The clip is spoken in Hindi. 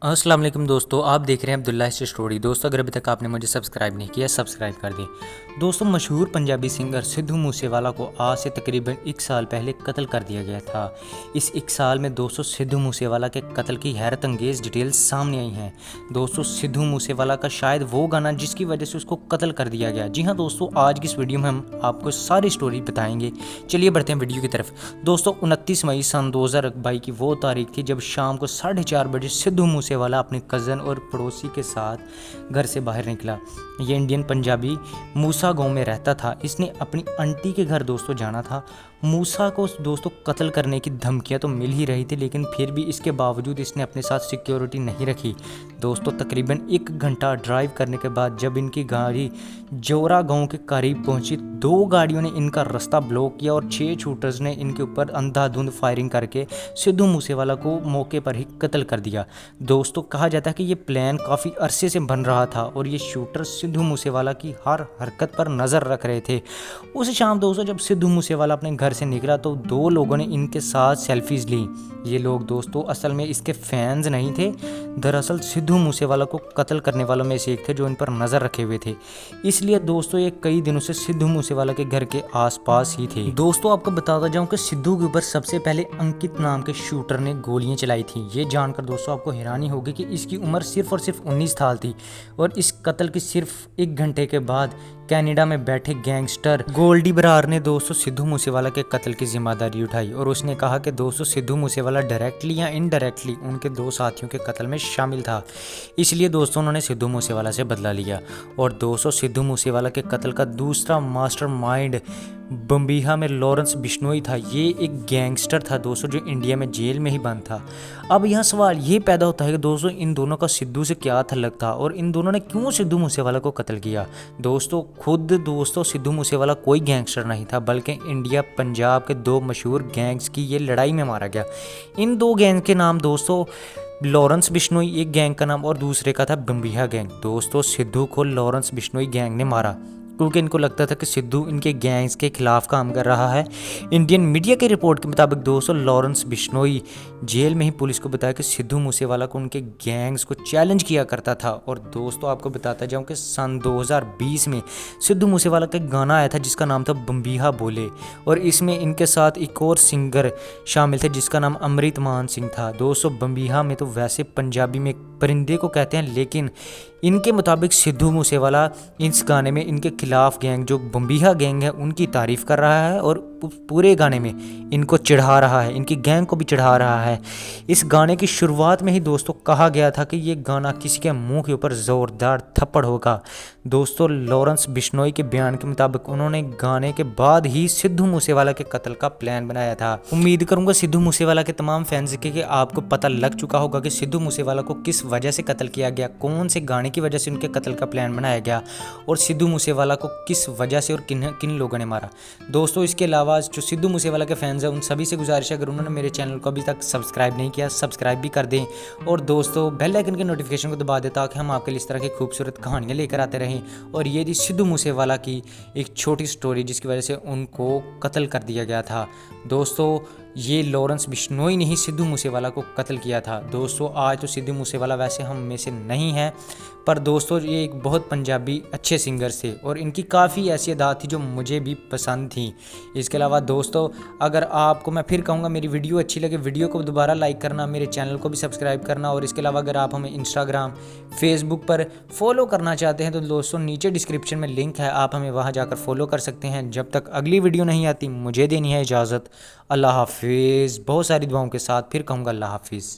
अस्सलाम वालेकुम दोस्तों, आप देख रहे हैं अब्दुल्ला हिस्ट्री स्टोरी। दोस्तों, अगर अभी तक आपने मुझे सब्सक्राइब नहीं किया, सब्सक्राइब कर दें। दोस्तों, मशहूर पंजाबी सिंगर सिद्धू मूसेवाला को आज से तकरीबन 1 साल पहले कत्ल कर दिया गया था। इस 1 साल में दोस्तों सिद्धू मूसेवाला के कत्ल की हैरत अंगेज़ डिटेल्स सामने आई हैं। दोस्तों, सिद्धू मूसेवाला का शायद वो गाना जिसकी वजह से उसको कत्ल कर दिया गया। जी हाँ दोस्तों, आज की इस वीडियो में हम आपको सारी स्टोरी बताएंगे। चलिए बढ़ते हैं वीडियो की तरफ। दोस्तों, 29 मई सन 2022 की वो तारीख थी जब शाम को 4:30 बजे सिद्धू मूसेवाला अपने कज़न और पड़ोसी के साथ घर से बाहर निकला। ये इंडियन पंजाबी मूसा गांव में रहता था। इसने अपनी आंटी के घर दोस्तों जाना था। मूसा को दोस्तों कत्ल करने की धमकियां तो मिल ही रही थी, लेकिन फिर भी इसके बावजूद इसने अपने साथ सिक्योरिटी नहीं रखी। दोस्तों, तकरीबन 1 घंटा ड्राइव करने के बाद जब इनकी गाड़ी जोरा गांव के करीब पहुंची, 2 गाड़ियों ने इनका रास्ता ब्लॉक किया और 6 शूटर्स ने इनके ऊपर अंधाधुंध फायरिंग करके सिद्धू मूसेवाला को मौके पर ही कत्ल कर दिया। दोस्तों, कहा जाता है कि ये प्लान काफ़ी अरसे से बन रहा था और ये शूटर सिद्धू मूसेवाला की हर हरकत पर नज़र रख रहे थे। उस शाम दोस्तों जब सिद्धू मूसेवाला अपने घर से निकला तो 2 लोगों ने इनके साथ सेल्फीज ली। ये लोग दोस्तों असल में इसके फैंस नहीं थे, दरअसल सिद्धू मूसेवाला को कत्ल करने वालों में से एक थे जो इन पर नज़र रखे हुए थे। इसलिए दोस्तों ये कई दिनों से सिद्धू मूसेवाला के घर के आसपास ही थे। दोस्तों, आपको बताता जाऊं कि सिद्धू के ऊपर सबसे पहले अंकित नाम के शूटर ने गोलियां चलाई थी। ये जानकर दोस्तों आपको हैरानी होगी कि इसकी उम्र सिर्फ और सिर्फ 19 साल थी और इस कत्ल की सिर्फ 1 घंटे के बाद कनाडा में बैठे गैंगस्टर गोल्डी बरार ने दोस्तों सिद्धू मूसेवाला के कत्ल की जिम्मेदारी उठाई और उसने कहा कि दोस्तों सिद्धू मूसेवाला डायरेक्टली या इनडायरेक्टली उनके 2 साथियों के कत्ल में शामिल था। इसलिए दोस्तों उन्होंने सिद्धू मूसेवाला से बदला लिया। और दोस्तों सिद्धू मूसेवाला के कत्ल का दूसरा मास्टरमाइंड बम्बीहा में लॉरेंस बिश्नोई था। ये एक गैंगस्टर था दोस्तों जो इंडिया में जेल में ही बंद था। अब यहाँ सवाल ये पैदा होता है कि दोस्तों इन दोनों का सिद्धू से क्या ताल्लुक था और इन दोनों ने क्यों सिद्धू मूसेवाला को कत्ल किया। दोस्तों खुद दोस्तों सिद्धू मूसेवाला कोई गैंगस्टर नहीं था, बल्कि इंडिया पंजाब के 2 मशहूर गैंग्स की ये लड़ाई में मारा गया। इन 2 गैंग के नाम दोस्तों लॉरेंस बिश्नोई एक गैंग का नाम और दूसरे का था बम्बीहा गैंग। दोस्तों सिद्धू को लॉरेंस बिश्नोई गैंग ने मारा क्योंकि इनको लगता था कि सिद्धू इनके गैंग्स के खिलाफ काम कर रहा है। इंडियन मीडिया की रिपोर्ट के मुताबिक दोस्तों लॉरेंस बिश्नोई जेल में ही पुलिस को बताया कि सिद्धू मूसेवाला को उनके गैंग्स को चैलेंज किया करता था। और दोस्तों आपको बताता जाऊं कि सन 2020 में सिद्धू मूसेवाला का गाना आया था जिसका नाम था बम्बीहा बोले और इसमें इनके साथ एक और सिंगर शामिल थे जिसका नाम अमृत मान सिंह था। दोस्तों बम्बीहा में तो वैसे पंजाबी में परिंदे को कहते हैं, लेकिन इनके मुताबिक सिद्धू मूसेवाला इस गाने में इनके खिलाफ गैंग जो बम्बीहा गैंग है उनकी तारीफ कर रहा है और पूरे गाने में इनको चिढ़ा रहा है, इनकी गैंग को भी चिढ़ा रहा है। इस गाने की शुरुआत में ही दोस्तों कहा गया था कि ये गाना किसी के मुंह के ऊपर ज़ोरदार थप्पड़ होगा। दोस्तों लॉरेंस बिश्नोई के बयान के मुताबिक उन्होंने गाने के बाद ही सिद्धू मूसेवाला के कत्ल का प्लान बनाया था। उम्मीद करूंगा सिद्धू मूसेवाला के तमाम फैंस के आपको पता लग चुका होगा कि सिद्धू मूसेवाला को किस वजह से कत्ल किया गया, कौन से गाने की वजह से उनके कत्ल का प्लान बनाया गया और सिद्धू मूसेवाला को किस वजह से और किन किन लोगों ने मारा। दोस्तों इसके अलावा जो सिद्धू मूसेवाला के फैंस हैं उन सभी से गुजारिश है, अगर उन्होंने मेरे चैनल को अभी तक सब्सक्राइब नहीं किया सब्सक्राइब भी कर दें और दोस्तों बेल आइकन के नोटिफिकेशन को दबा दें ताकि हम आपके लिए इस तरह की खूबसूरत कहानियाँ लेकर आते रहें। और ये थी सिद्धू मूसेवाला की एक छोटी स्टोरी जिसकी वजह से उनको कत्ल कर दिया गया था। दोस्तों ये लॉरेंस बिश्नोई ने ही सिद्धू मूसेवाला को कत्ल किया था। दोस्तों आज तो सिद्धू मूसेवाला वैसे हम में से नहीं है, पर दोस्तों ये एक बहुत पंजाबी अच्छे सिंगर थे और इनकी काफ़ी ऐसी अदात थी जो मुझे भी पसंद थी। इसके अलावा दोस्तों अगर आपको मैं फिर कहूँगा मेरी वीडियो अच्छी लगे वीडियो को दोबारा लाइक करना, मेरे चैनल को भी सब्सक्राइब करना और इसके अलावा अगर आप हमें इंस्टाग्राम फेसबुक पर फॉलो करना चाहते हैं तो दोस्तों नीचे डिस्क्रिप्शन में लिंक है, आप हमें वहाँ जाकर फॉलो कर सकते हैं। जब तक अगली वीडियो नहीं आती मुझे देनी है इजाज़त। अल्लाह हाफिज़। बहुत सारी दुआओं के साथ फिर कहूँगा अल्लाह हाफिज़।